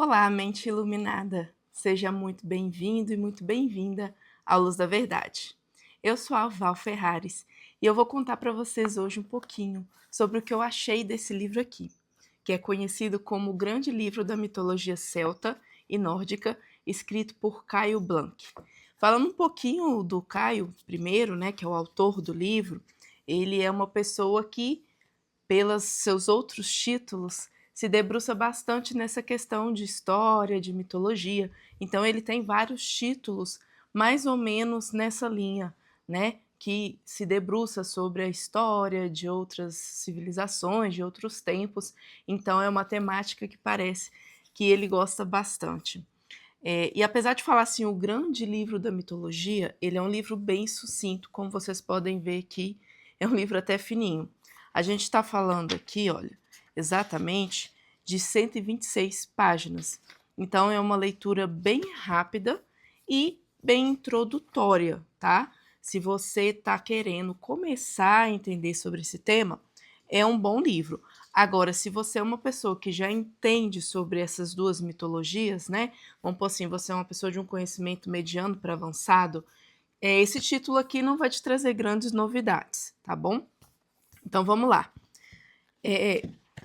Olá, mente iluminada! Seja muito bem-vindo e muito bem-vinda à Luz da Verdade. Eu sou a Val Ferrares e eu vou contar para vocês hoje um pouquinho sobre o que eu achei desse livro aqui, que é conhecido como o grande livro da mitologia celta e nórdica, escrito por Caio Blanc. Falando um pouquinho do Caio primeiro, né, que é o autor do livro, ele é uma pessoa que pelos seus outros títulos, se debruça bastante nessa questão de história, de mitologia. Então ele tem vários títulos mais ou menos nessa linha, né, que se debruça sobre a história de outras civilizações, de outros tempos. Então é uma temática que parece que ele gosta bastante. E apesar de falar assim, o grande livro da mitologia, ele é um livro bem sucinto, como vocês podem ver aqui, é um livro até fininho. A gente está falando aqui, olha, exatamente de 126 páginas. Então é uma leitura bem rápida e bem introdutória, tá? Se você está querendo começar a entender sobre esse tema, é um bom livro. Agora, se você é uma pessoa que já entende sobre essas duas mitologias, né? Vamos pôr assim, você é uma pessoa de um conhecimento mediano para avançado, esse título aqui não vai te trazer grandes novidades, tá bom? Então vamos lá.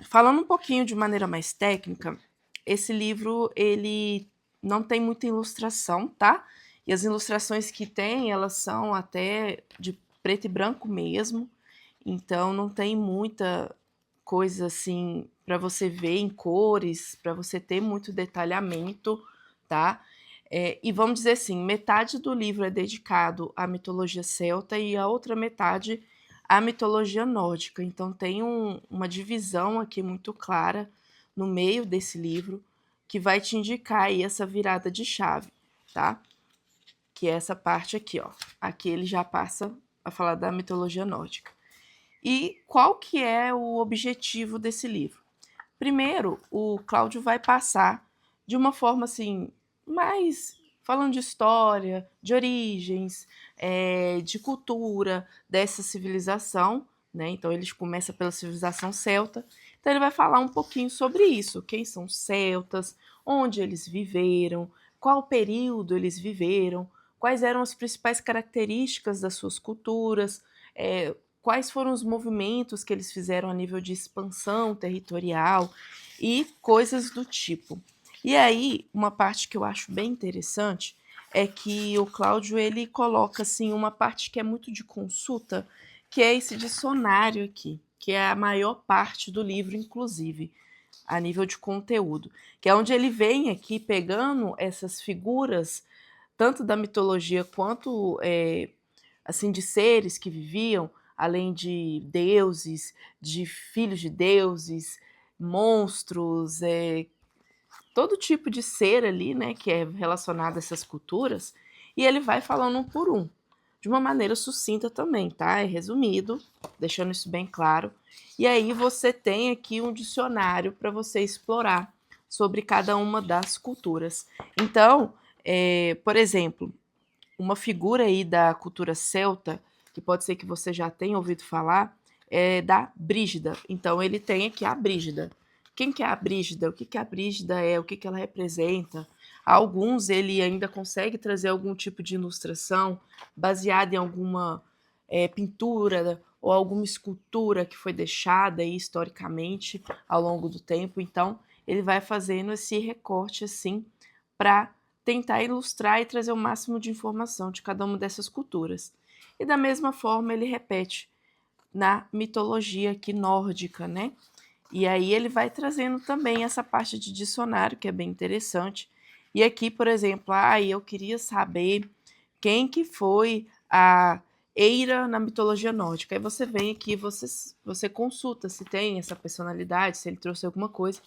Falando um pouquinho de maneira mais técnica, esse livro ele não tem muita ilustração, tá? E as ilustrações que tem, elas são até de preto e branco mesmo, então não tem muita coisa assim para você ver em cores, para você ter muito detalhamento, tá? E vamos dizer assim, metade do livro é dedicado à mitologia celta e a outra metade à mitologia nórdica. Então tem uma divisão aqui muito clara no meio desse livro que vai te indicar aí essa virada de chave, tá? Que é essa parte aqui, ó. Aqui ele já passa a falar da mitologia nórdica. E qual que é o objetivo desse livro? Primeiro, o Cláudio vai passar de uma forma assim, mais falando de história, de origens, de cultura dessa civilização, né? Então ele começa pela civilização celta. Então ele vai falar um pouquinho sobre isso, quem são os celtas, onde eles viveram, qual período eles viveram, quais eram as principais características das suas culturas, quais foram os movimentos que eles fizeram a nível de expansão territorial e coisas do tipo. E aí, uma parte que eu acho bem interessante é que o Cláudio ele coloca assim uma parte que é muito de consulta, que é esse dicionário aqui, que é a maior parte do livro, inclusive, a nível de conteúdo, que é onde ele vem aqui pegando essas figuras, tanto da mitologia quanto assim de seres que viviam, além de deuses, de filhos de deuses, monstros, todo tipo de ser ali, né, que é relacionado a essas culturas, e ele vai falando um por um, de uma maneira sucinta também, tá? É resumido, deixando isso bem claro. E aí você tem aqui um dicionário para você explorar sobre cada uma das culturas. Então, por exemplo, uma figura aí da cultura celta, que pode ser que você já tenha ouvido falar, é da Brígida. Então ele tem aqui a Brígida. Quem que é a Brígida? O que que a Brígida é? O que que ela representa? Alguns ele ainda consegue trazer algum tipo de ilustração baseada em alguma pintura ou alguma escultura que foi deixada aí historicamente ao longo do tempo. Então ele vai fazendo esse recorte assim para tentar ilustrar e trazer o máximo de informação de cada uma dessas culturas. E da mesma forma ele repete na mitologia aqui nórdica, né? E aí ele vai trazendo também essa parte de dicionário, que é bem interessante. E aqui, por exemplo, eu queria saber quem que foi a Eira na mitologia nórdica. Aí você vem aqui, você consulta se tem essa personalidade, se ele trouxe alguma coisa.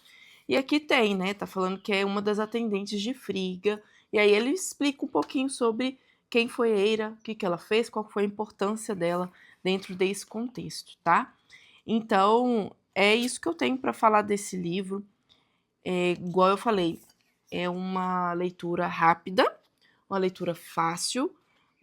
E aqui tem, né? Tá falando que é uma das atendentes de Frigga. E aí ele explica um pouquinho sobre quem foi Eira, o que que ela fez, qual foi a importância dela dentro desse contexto, tá? Então, é isso que eu tenho para falar desse livro. Igual eu falei, é uma leitura rápida, uma leitura fácil.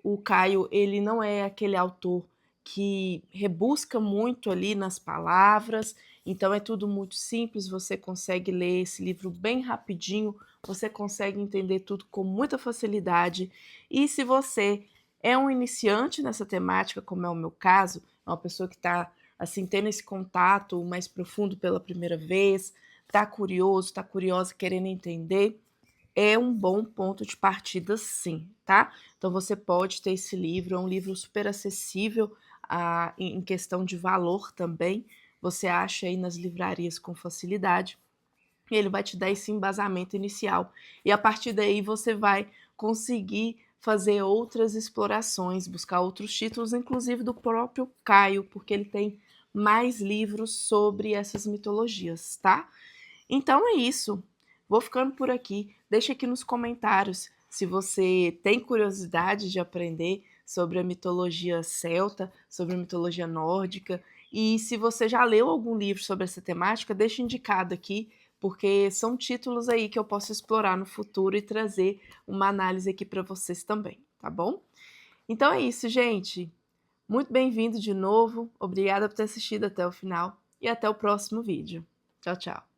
O Caio, ele não é aquele autor que rebusca muito ali nas palavras Então é tudo muito simples, você consegue ler esse livro bem rapidinho, você consegue entender tudo com muita facilidade. E se você é um iniciante nessa temática, como é o meu caso, é uma pessoa que está assim tendo esse contato mais profundo pela primeira vez, está curioso, está curiosa, querendo entender, é um bom ponto de partida sim, tá? Então você pode ter esse livro, é um livro super acessível em questão de valor também, você acha aí nas livrarias com facilidade, e ele vai te dar esse embasamento inicial. E a partir daí você vai conseguir fazer outras explorações, buscar outros títulos, inclusive do próprio Caio, porque ele tem mais livros sobre essas mitologias, tá? Então é isso. Vou ficando por aqui. Deixa aqui nos comentários se você tem curiosidade de aprender sobre a mitologia celta, sobre a mitologia nórdica. E se você já leu algum livro sobre essa temática, deixa indicado aqui, porque são títulos aí que eu posso explorar no futuro e trazer uma análise aqui para vocês também, tá bom? Então é isso, gente. Muito bem-vindo de novo. Obrigada por ter assistido até o final e até o próximo vídeo. Tchau, tchau.